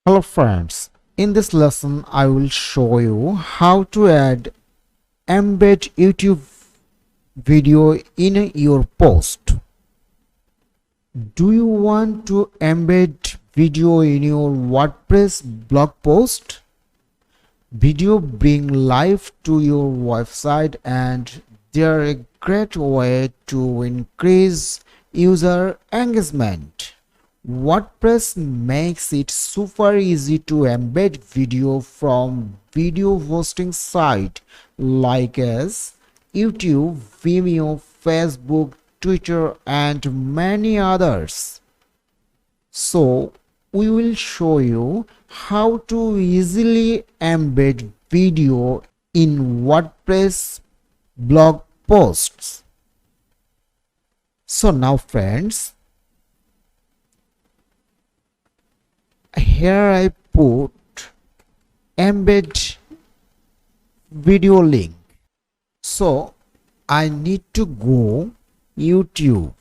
Hello friends, in this lesson I will show you how to add embed YouTube video in your post. Do you want to embed video in your WordPress blog post? Video bring life to your website and they're a great way to increase user engagement. WordPress makes it super easy to embed video from video hosting site like as YouTube, Vimeo, Facebook, Twitter and many others. So we will show you how to easily embed video in WordPress blog posts. So now friends, here I put embed video link. So I need to go YouTube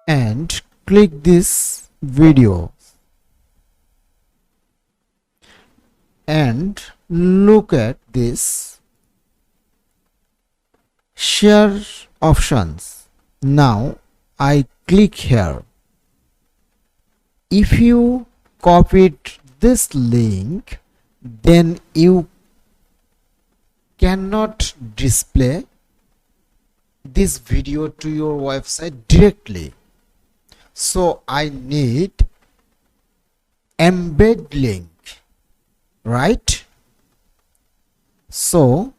and click this video and look at this share options. Now I click here. If you copied this link, then you cannot display this video to your website directly. So I need embed link, right? So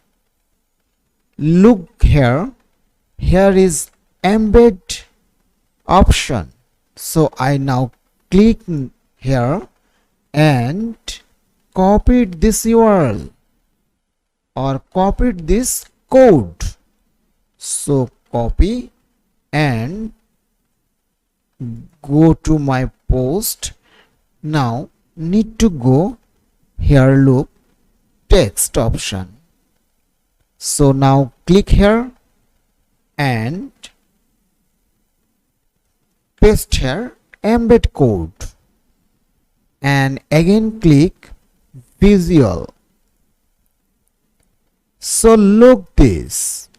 look here. Here is embed option. So I now click here and copied this URL or copied this code. So copy and go to my post. Now need to go here, look text option. So now click here and paste here embed code and again click visual. So look this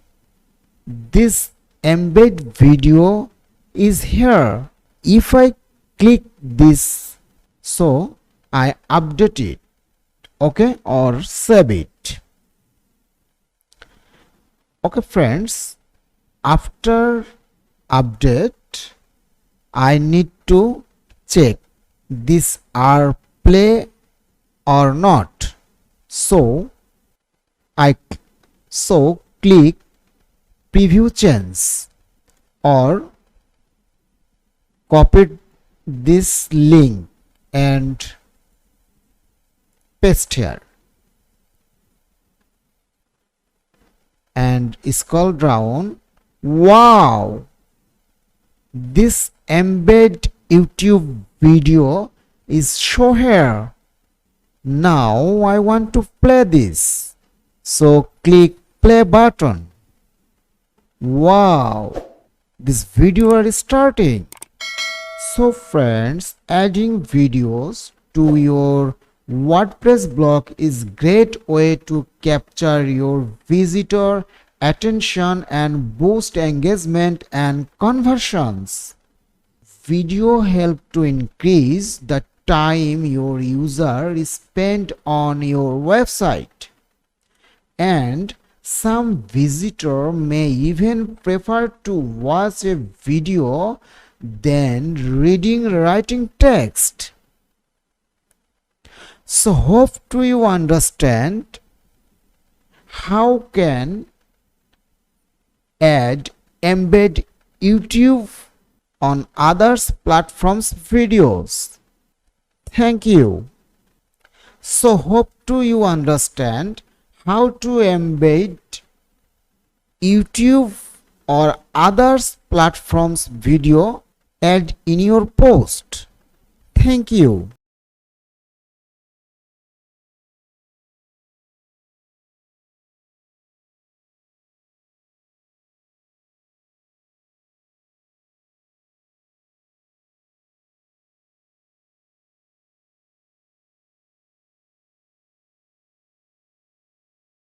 embed video is here. If I click this, so I update it, okay, or save it. Okay friends, after update I need to check this are play or not. So click preview change or copy this link and paste here and scroll down. Wow, this embed YouTube video is show here. Now I want to play this, so click play button. Wow, this video is starting. So friends, adding videos to your WordPress blog is great way to capture your visitor attention and boost engagement and conversions. Video help to increase the time your user spend on your website, and some visitor may even prefer to watch a video than writing text. So hope to you understand how can add embed YouTube on others platforms videos. Thank you. So hope to you understand how to embed YouTube or others platforms video add in your post. Thank you.